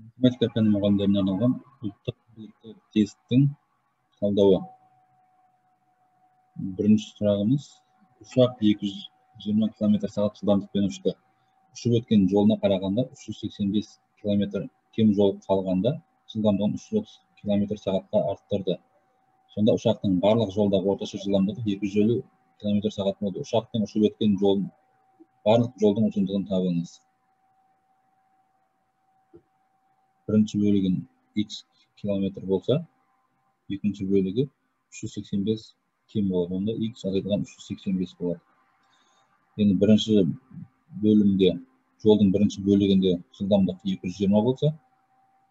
Математика пәні мұғалімдеріне арналған ұлттық біліктілік тесттің талдауы. Бірінші сұрағымыз: ұшақ 220 км/сағ жылдамдықпен ұшты. Ұшып өткен жолына қарағанда 385 км кем жол қалғанда жылдамдығын 330 км/сағ арттырды. Сонда ұшақтың барлық жолдағы орташа жылдамдығы 250 км/сағ болды. Ұшақтың ұшып өткен барлық жолдың ұзындығын табыңыз. Бірінші бөлігін x километр болса, екінші бөлігі 385 кем болады. Онда x азайтылған 385 болады. Енді бірінші бөлімде, жолдың бірінші бөлігінде жылдамдық 220 болса,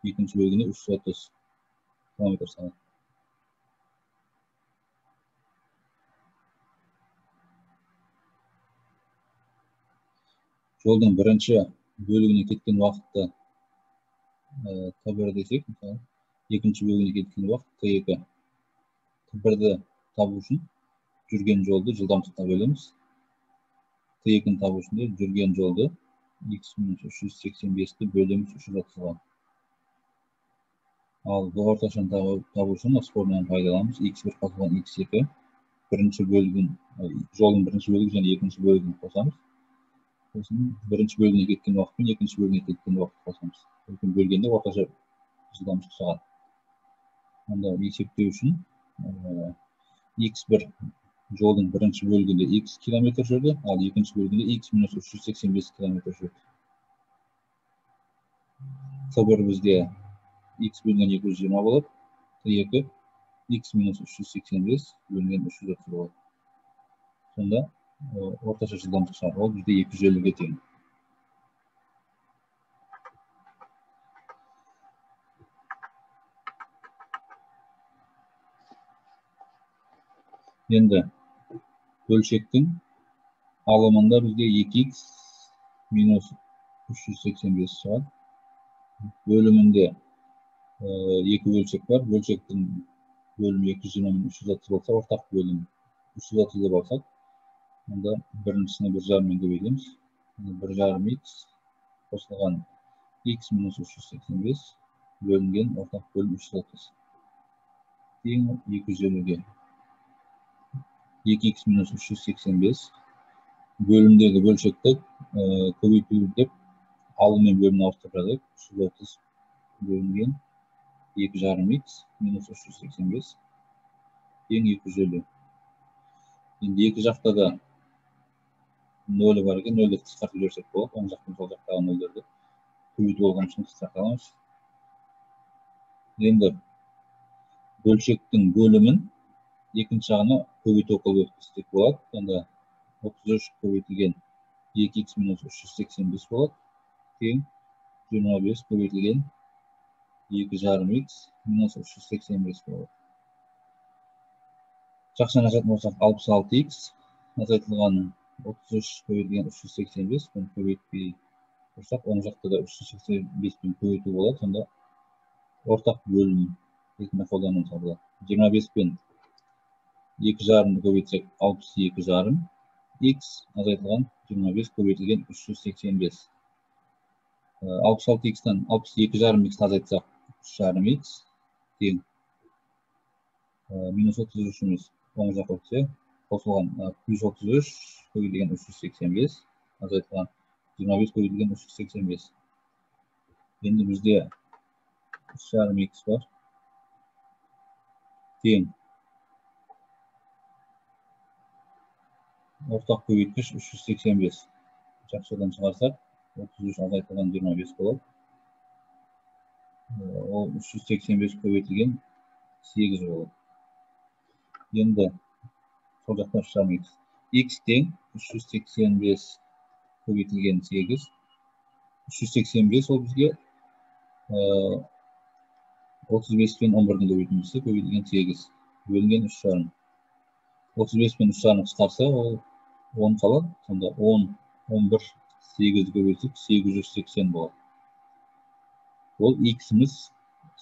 екінші бөлігінде 330 км/сағ. Жолдың бірінші бөлігіне кеткен уақытты T1 десек, екінші бөлігіне кеткен уақыт T2. T1-ді табу үшін жүрген жолды жылдамдыққа бөлеміз. T2-ні табу үшін де жүрген жолды x минус 385-ті бөлеміз 330-ға. Ал орташаны табу үшін формуланы пайдаланамыз. x1 қосылған x2 бірінші бөлігін, жолдың бірінші бөлігі және екінші бөлігін қосамыз. Сосын бірінші бөлігіне кеткен уақыт пен екінші бөлігіне кеткен уақыт қосамыз. Бөлгенде орташа жылдамдық шығады. Онда есептеу үшін x1 жолдың бірінші бөлігінде x км жүрді, ал екінші бөлігінде x минус 385 км жүрді. T1 бізде x бөлінген 220 болады, T2 x минус 385 бөлінген 330 болады. Сонда орташа жылдамдық шығады. Ол бізде 250-ге тең. Енді бөлшектің алымында бізде 2x минус 385 шығады. Бөлімінде екі бөлшек бар. Бөлшектің бөлімі 220 мен 330 болса, ортақ бөлім 330 деп алсақ, онда біріншісіне 1,5-мен көбейтеміз. 1,5x қосылған x минус 385 бөлінген ортақ бөлім 330. Тең 250-ге. 2x минус 385 бөлімдегі бөлшекті көбейту деп алымен бөлімін ауыстырып жазайық. 330 бөлінген 2,5x минус 385 тең 250. Енді екі жақта да нөлі бар екен, нөлді қысқартып жіберсек болады. Оң жақ пен сол жақтағы нөлдерді көбейту болған үшін қысқартамыз. Енді бөлшектің бөлімін екінші жағына көбейту қылып өткізсек болады. Онда 33 көбейтілген 2x минус 385 болады. Тең 25 көбейтілген 2,5x минус 385 болады. Жақшаны ажырататын болсақ, 66x азайтылған 33 көбейтілген 385, бұны көбейтпей тұрсақ, оң жақта да 385 пен көбейту болады. Сонда ортақ бөлім ретінде қолдануға болады. 25 пен 2,5-ді көбейтсек, 62,5 x азайтылған 25 көбейтілген 385. 66x-тан 62,5x азайтсақ, 3,5x тең минус 33 емес, оң жаққа өтсе, қосылған плюс 33 көбейтілген 385 азайтылған 25 көбейтілген 385. Енді бізде 3,5x бар. Тең ортақ көбейткіш 385. Жақшадан шығарсақ, 33 азайтылған 25 болады. Ол 385 көбейтілген 8 болады. Енді сол жақта 3,5x. X тең 385 көбейтілген 8. 385 ол бізге 35 пен 11-дің көбейтіндісі көбейтілген 8. Бөлінген 3,5. 35 пен 3,5-ны қысқарса, ол 10 қалады. Сонда 10, 11, 8-ді көбейтсек 880 болады. Ол x-іміз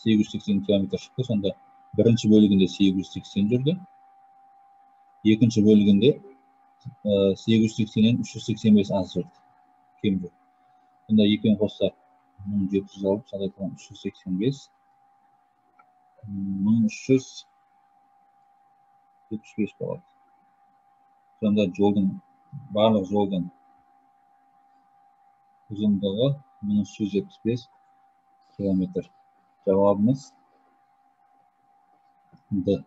880 км шықты. Сонда бірінші бөлігінде 880 жүрді. Екінші бөлігінде 880-нен 385 аз жүрді. Кем жүрді. Сонда екеуін қоссақ 1700 alıp sadaklan 385. 1375 болады. Сонда жолдың барлық жолдың ұзындығы 1375 километр. Cevabımız D.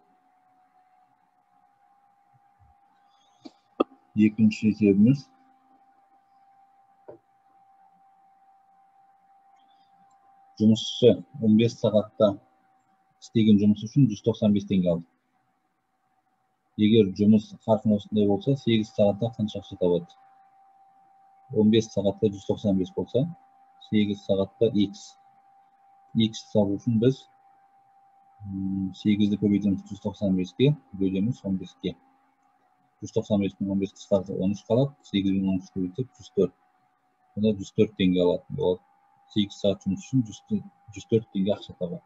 Екінші есебimiz жұмысшы 15 сағатта істеген жұмыс үшін 195 теңге алды. Егер жұмыс қарқыны осындай болса, 8 сағатта қанша ақша табады? 15 сағатта 195 болса, 8 сағатта X. X табу үшін біз 8-ді көбейтеміз 195-ге, бөлеміз 15-ге. 195-пен 15 қысқарса 13 қалады, 8-пен 13 көбейтсек 104. Бұнда 104 теңге алады. 8 сағат жұмыс үшін 104 теңге ақша табады.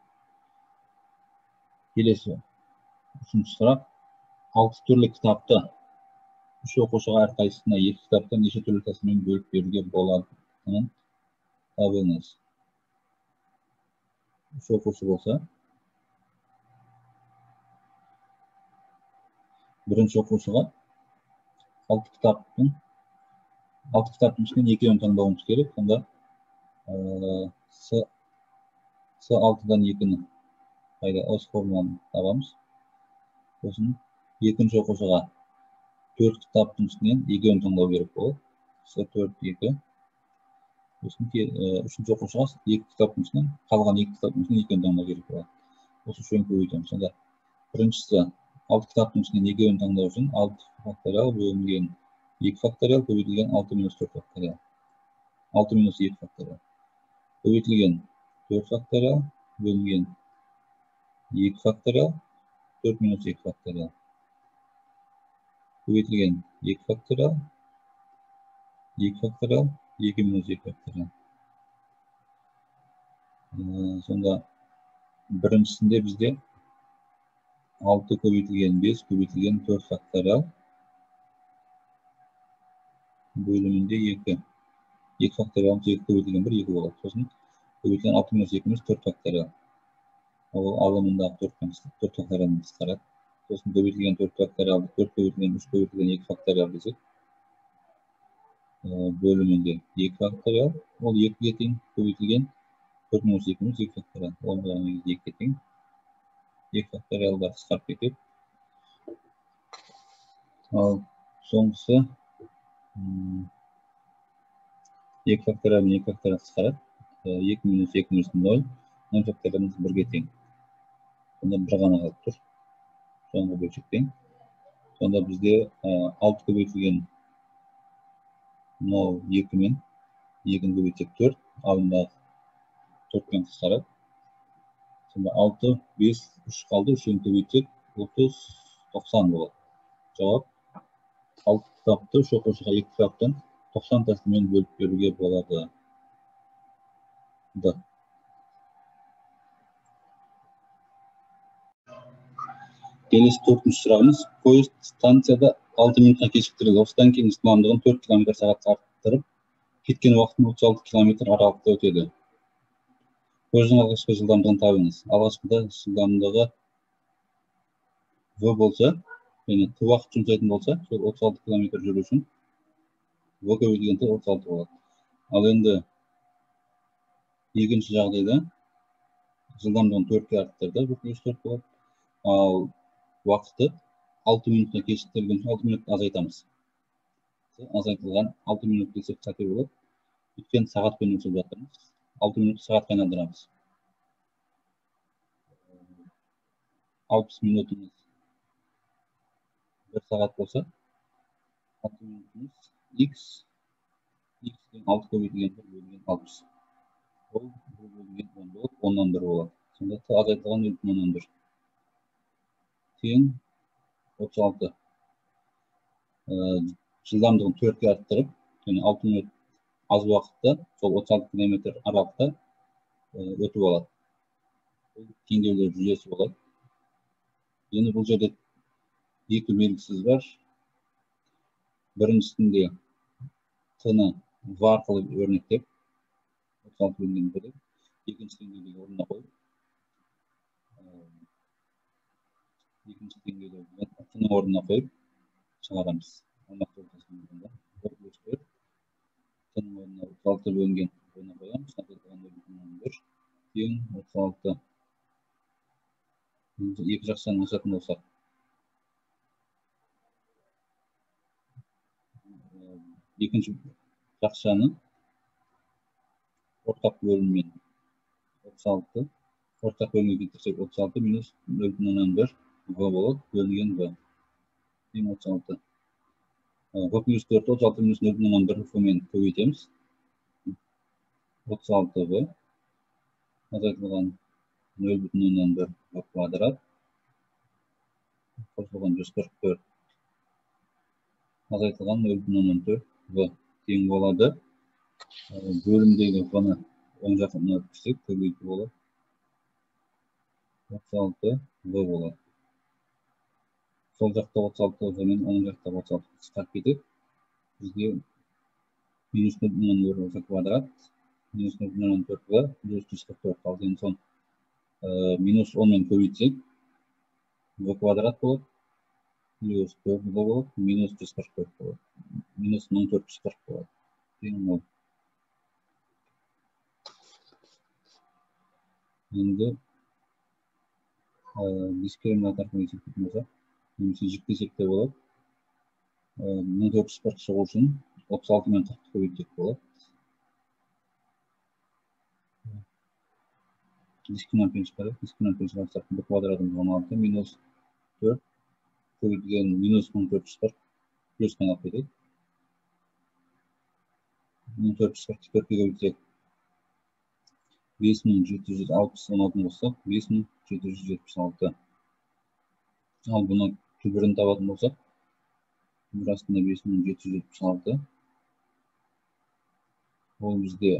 Келесі үшінші сұрақ. 6 түрлі кітапты 3 оқушыға әрқайсысына 2 кітаптан неше түрлі тәсілмен бөліп беруге болатынын табыңыз. 3 оқушы болса, бірінші оқушыға 6 кітаптың ішінен 2-ін таңдауымыз керек. Сонда С6-дан 2-ні осы формуланы табамыз. Сосын екінші оқушыға 4 кітаптың ішінен 2-ін таңдау керек болады. С4, 2. Сосын үшінші оқушыға 2 кітаптың ішінен, қалған 2 кітаптың ішінен 2-ін таңдау керек болады. Осы үшеуін көбейтеміз. Сонда біріншісі 6 кітаптың ішінен 2-ін таңдау үшін 6 факториал бөлінген 2 факториал көбейтілген 6 минус 4 факториал. 6 минус 2 факториал. Көбейтілген 4 факториал бөлінген 2 факториал 4 минус 2 факториал. Көбейтілген 2 факториал 2 факториал 2 минус 2 факториал. Сонда біріншісінде бізде 6 көбейтілген 5 көбейтілген 4 факториал бөлімінде 2. 2 факториал 2 көбейтілген 1 2 болады. Сосын көбейтілген 6 минус 2 минус 4 факториал. Ол алымындағы 4 факториалын қысқарады. Сосын көбейтілген 4 факториалды 4 көбейтілген 3 көбейтілген 2 факториал десек, бөлімінде 2 факториал, ол 2-ге тең, көбейтілген 4 минус 2 минус 2 факториал. Ол 2-ге тең. 2 факториалдар қысқарып кетеді. Ал соңғысы 2 факториал 2 факториал қысқарады. 2 минус 2 минус 0. 0 факториалымыз 1-ге тең. Сонда 1 ғана қалып тұр. Соңғы бөлшектен. Сонда бізде 6 көбейтілген 0 2-мен 2-ні көбейтсек 4, алындағы 4-пен қысқарады. Сонда 6, 5, 3 қалды, 3-ін көбейтсек 30, 90 болады. Жауап 6 кітапты 3 оқушыға 2 кітаптан 90 тәсілмен бөліп беруге болады. Да. Келесі 4-ші сұрағымыз. Поезд станцияда 6 минутқа кешіктірілді. Осыдан кейін жылдамдығын 4 км сағатқа арттырып, кеткен уақытын 36 км аралықта өтеді. Пойыздың алғашқы жылдамдығын табыңыз. Алғашқыда жылдамдығы В болса, және Т уақыт жұмсайтын болса, сол 36 км жүру үшін В көбейтілген Т 36 болады. Ал енді екінші жағдайда жылдамдығын 4-ке арттырды, бұл плюс 4 болады. Ал уақыты 6 минутқа кешіктірілген үшін 6 минутты азайтамыз. Азайтылған 6 минут десек қате болады. Өйткені сағатпен өлшеп жатырмыз. 6 минутты сағатқа айналдырамыз. 60 минутымыз 1 сағат болса, 6 минутымыз X 6 көбейтілген 1 бөлінген 60. Ол 1 бөлінген 10 болып, 10-нан 1 болады. Сонда Т азайтылған 0,10-нан 1. Тең 36. Жылдамдығын 4-ке арттырып, 6 минут аз уақытта, сол 36 км аралықта өтіп алады. Теңдеулер жүйесі болады. Енді бұл жерде екі белгісіз бар. Біріншісінде Т-ны В арқылы өрнектеп, 36 bölünген b деп екінші деңгейдегі орнына қойып екінші деңгейдегі t-ның орнына қойып шығарамыз. Алматы ортасында 1 t-ның орнына 36 бөлінген b-ны қоямыз. 0,1 тең 36. Екі жақтан ашатын болсақ екінші жақшаны ортақ бөліммен 36, ортақ бөлімге келтірсек 36 минус 0,1 v болады, бөлінген v тең 36. v плюс 4 36 минус 0,1 v-мен көбейтеміз. 36 v азайтылған 0,1 v квадрат қосылған 144 азайтылған 0,14 v тең болады. Бөлімдегі v-ны оң жағына өткізсек көбейту болады. 36 v болады. Сол жақта 36 v-мен оң жақта 36 қысқарып кетеді. Бізге минус 0,1 v квадрат минус 0,14 v плюс 144 қалды. Енді соны минус 10-мен көбейтсек v квадрат болады. Плюс 4 v болады. Минус 144 болады. Минус 1440 болады. Тең 0. Енді дискриминант арқылы есептейтін болсақ, немесе жіктесек те болады. 1440 шығу үшін 36 мен 40 көбейтсек болады. Дискриминантпен шығарсақ b квадратымыз 16 минус 4 көбейтілген минус 1440 плюстан алып кетеді. 1440 4-ке көбейтсек 5760 болсақ 5776. Ал бұны түбірін табатын болсақ, түбір астында 5776. Ол бізде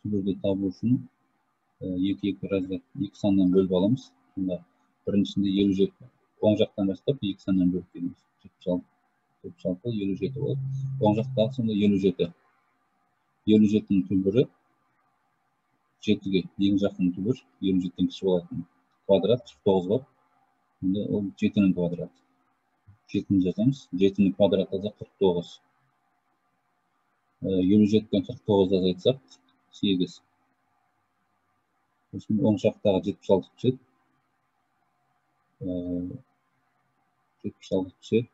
түбірді табу үшін 2 саннан бөліп аламыз. Сонда біріншісінде 57, оң жақтан бастап 2 саннан бөліп келеміз. 76, 57 болады. Оң жақтағы сонда 57. 57-ның түбірі 7-ге, ең жақын түбір 57-тен кіші болатын. Квадрат 49 бар. Онда ол 7-ның квадраты. 7-ні жазамыз. 7-ның квадраты да 49. 57-тен 49 азайтсақ 8. Сосын оң жақтағы 76 түседі. 76 түседі.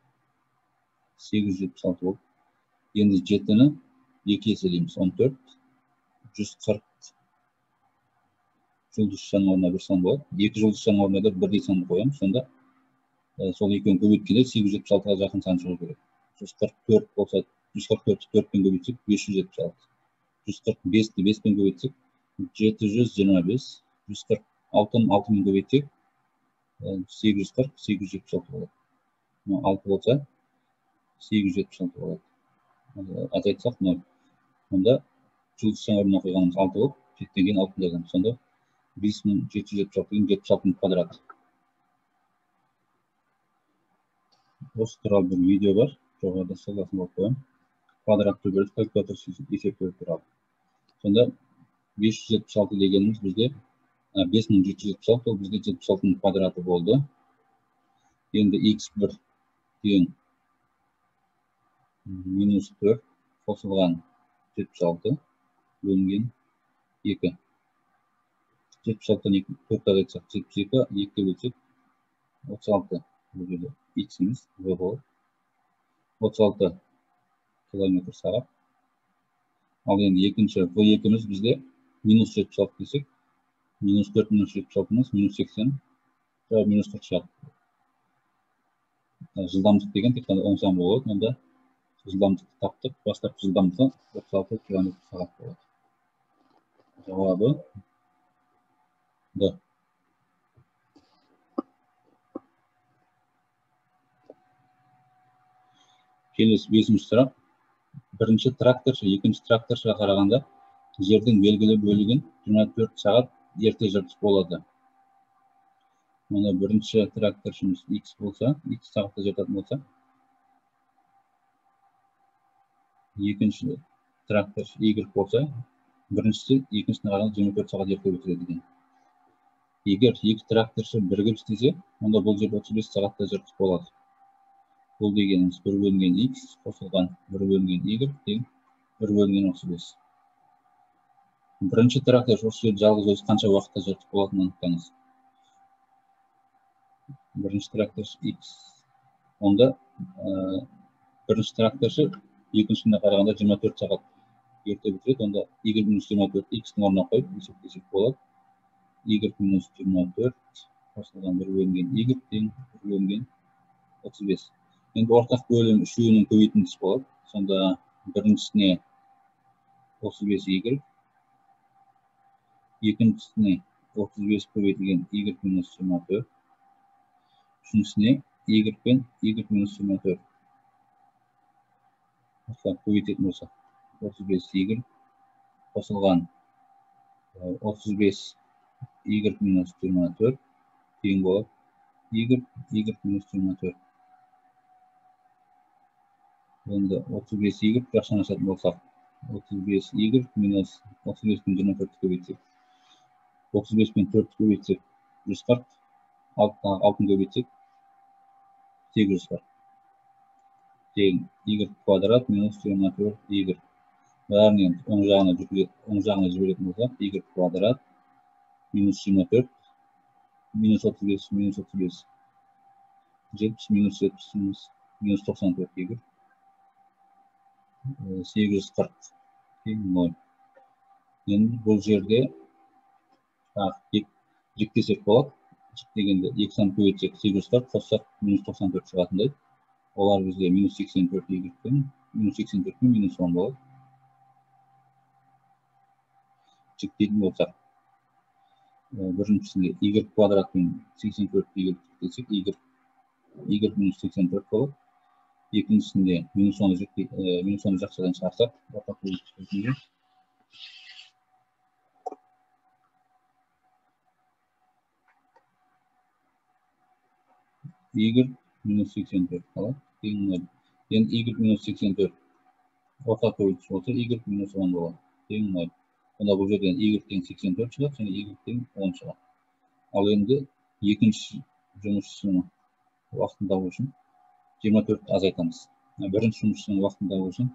876 болды. Енді 7-ні 2 еселейміз. 14. 140 жұлдызшаның орнына бір сан болады. 2 жұлдызшаның орнына да бірдей санды қоямыз. Сонда сол екеуін көбейткенде 876-ға жақын сан шығу керек. 144 болса, 144-ті 4-пен көбейтсек 576. 145-ті 5-пен көбейтсек 725. 146-ны 6-мен көбейтсек 840, 876 болады. 6 болса 876 болады. Азайтсақ 0. Онда жұлдызшаның орнына қойғанымыз 6 болып, 7-тен кейін 6-ны жазамыз. Сонда 5776 деген 76-ның квадраты. Осы туралы бір видео бар. Жоғарыда ссылкасын қойып қоямын. Квадрат түбірі калькулятор есептеу туралы. Сонда 576 дегеніміз бізде 5776 ол бізде 76-ның квадраты болды. Енді x1 тең минус 4 қосылған 76 бөлінген 2. 76-тан 4-ті азайтсақ 72, 2-ге бөлсек 36. Бұл жерде x-іміз v болады. 36 километр сағат. Ал енді екінші v2-міз бізде минус 76 десек, минус 4 минус 76-мыз минус 80, минус 40 шығады. Жылдамдық деген тек қана оң сан болады. Онда жылдамдықты таптық, бастапқы жылдамдығы 36 километр сағат болады. Жауабы D. Келесі 5-ші сұрақ. Бірінші тракторшы, екінші тракторшыға қарағанда жердің белгілі бөлігін 24 сағат ерте жыртып болады. Мұны бірінші тракторшымыз X болса, X сағатта жыртатын болса, екінші трактор Y болса, біріншісі екіншісіне қарағанда 24 сағат ерте бітіреді екен. Егер екі тракторшы бірігіп істесе, онда бұл жерде 35 сағатта жыртық болады. Бұл дегеніміз 1 бөлінген X қосылған 1 бөлінген Y тең 1 бөлінген 35. Бірінші трактор осы жерде жалғыз өзі қанша уақытта жыртық болатынын анықтаңыз. Бірінші тракторшы X. Онда бірінші тракторшы екіншісіне қарағанда 24 сағат ерте бітіреді. Онда Y минус 24 X-тің орнына қойып есептесек болады. Y минус 24 қосылған 1 бөлінген Y тең 1 бөлінген 35. Енді ортақ бөлім үшеуінің көбейтіндісі болады. Сонда біріншісіне 35Y, екіншісіне 35 көбейтілген Y минус 24, үшіншісіне Y пен Y минус 24. Көбейтетін болсақ, 35Y қосылған 35Y минус 24 тең болады Y минус 24. Енді 35Y жақшаны ашатын болсақ, 35Y минус 35 пен 24 көбейтсек, 35 пен 4 көбейтсек 140, 6 көбейтсек 840. Тең Y квадрат минус 24Y. Бәрінен оң жағына жіберетін болсақ, Y квадрат минус 24 минус 35 минус 35 70 минус 70 минус 94Y 840 тең 0. Енді бұл жерде жіктесек болады. Жіктегенде 2 сан көбейтсек 840 қоссақ минус 94 шығатындай. Олар бізде минус 84Y пен минус 84 пен минус 10 болады. Жіктейтін болсақ, біріншісінде Y квадрат пен 84Y жіктесек, Y минус 84 болады. Екіншісінде минус 10 жақшадан шығарсақ, ортақ бөлікке Y минус 84 қалады. Тең 0. Енді Y минус 84 ортақ бөлікші болса, Y минус 10 болады. Тең 0. Онда бұл жерден Y тең 84 шығады, және Y тең 10 шығады. Ал енді екінші жұмысшының уақытын табу үшін 24 азайтамыз. Бірінші жұмысшының уақытын табу үшін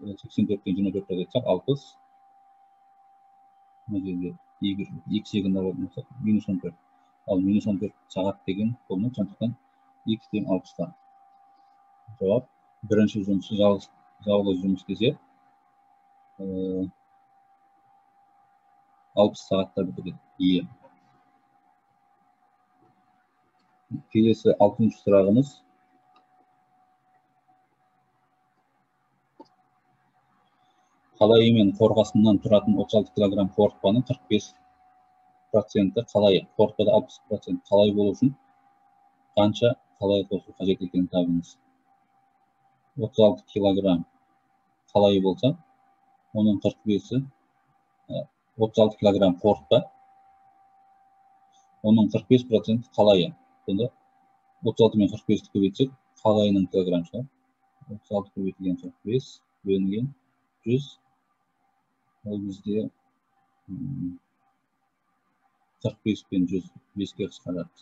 84-тен 24 азайтсақ 60. Мына жерде X егін алатын болсақ минус 14. Ал минус 14 сағат деген болмайды, сондықтан X тең 60-та. Жауап, бірінші жұмысшы жалғыз жұмыс істесе 60 сағатта бітіреді. Келесі 6-шы сұрағымыз. Қалайы мен қорғасыннан тұратын 36 кг қорытпаның 45% қалайы, қорытпада 60% қалайы болу үшін қанша қалайы қосу қажет екенін табыңыз. 36 кг қалайы болса, оның 45-і 36 кг қорытпа, оның 45% қалайы. Сонда 36 мен 45-ті көбейтсек, қалайының килограмм шығар. 36 көбейтілген 45 бөлінген 100. Ол бізде 45 пен 100 5-ке қысқарады.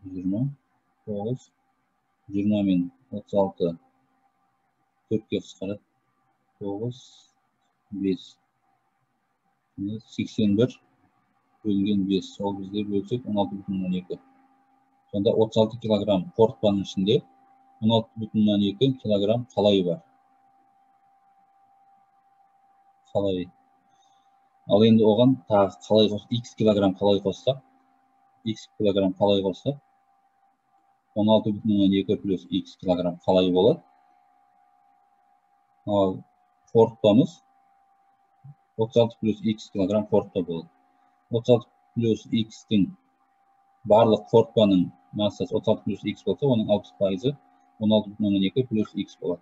20, 9, 20 мен 36 4-ке қысқарады. 9, 5. 81 бөлінген 5. Ол бізде бөлсек 16,12. Сонда 36 кг қорытпаның ішінде 16,12 кг қалайы бар. Қалайы. Ал енді оған тағы қалай қоссақ, X килограмм қалай қоссақ, 16,12 плюс X килограмм қалайы болады. Ал қорытпамыз 36 плюс X килограмм қорытпа болады. 36 плюс X-тің барлық қорытпаның массасы 36 плюс X болса, оның 60%-ы 16,12 плюс X болады.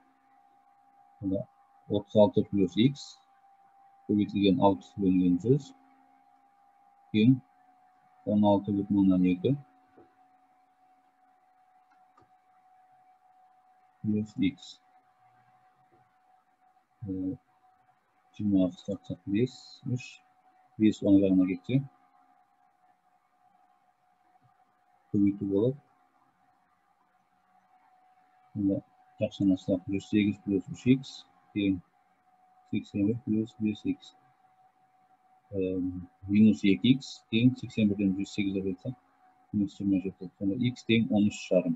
36 плюс X көбейтілген 60 бөлінген 100 тең 16,12 плюс X. 20 қысқартсақ 5, 3, 5 оң жағына кетсе көбейту болады. Onda жақшанастық 108 плюс 3х тең 81 плюс 5х. Минус 2х тең 81-ден 108 өтсек, минус 27. Сонда х тең 13 жарым.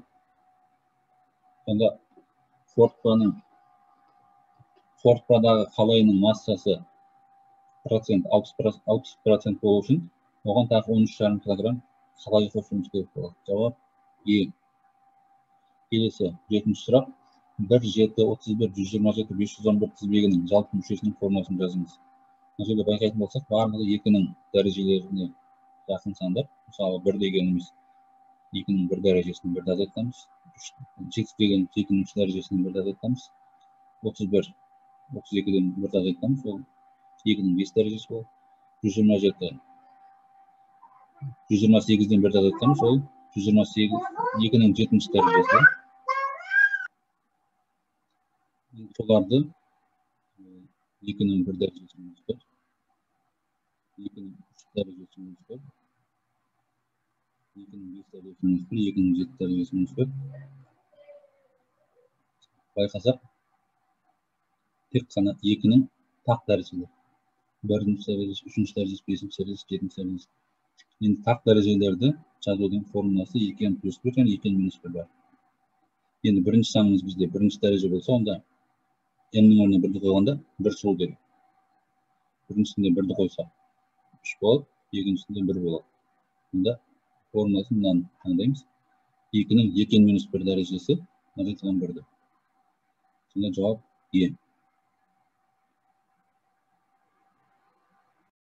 Сонда қорытпадағы қалайының массасы процент 60% болу үшін оған тағы 13,5 килограмм қалай қосуымыз керек болады. Жауап Е. Келесі 7-ші сұрақ. 1, 7, 31, 127, 511 тізбегінің жалпы мүшесінің формуласын жазыңыз. Мына жерде байқайтын болсақ, барлығы 2-нің дәрежелеріне жақын сандар. Мысалы 1 дегеніміз 2-нің 1 дәрежесін 1-де азайтамыз. 7 деген 2-нің 3 дәрежесін 1-де азайтамыз. 31, 32-ден 1-де азайтамыз. Ол 2-нің 5 дәрежесі болады. 127, 128-ден 1-де азайтамыз. Ол 128, 2-нің 7-ші дәрежесі. Соларды 2-нің 1 дәрежесін 1, 2-нің 3 дәрежесін 1, 2-нің 5 дәрежесін 1, 2-нің 7 дәрежесін 1. Байқасақ, тек қана 2-нің тақ дәрежелері. 1-ші дәрежесі, 3-ші дәрежесі, 5-ші дәрежесі, 7-ші дәрежесі. Енді тақ дәрежелерді жазудың формуласы 2n плюс 1 және 2n минус 1 бар. Енді бірінші санымыз бізде 1-ші дәреже болса, онда n-нің орнына 1-ді қойғанда 1 шығу керек. Біріншісінде 1-ді қойса 3 болады, екіншісінде 1 болады. Онда формуласын мынаны таңдаймыз. 2-нің 2n минус 1 дәрежесі азайтылған 1-ді. Сонда жауап Е.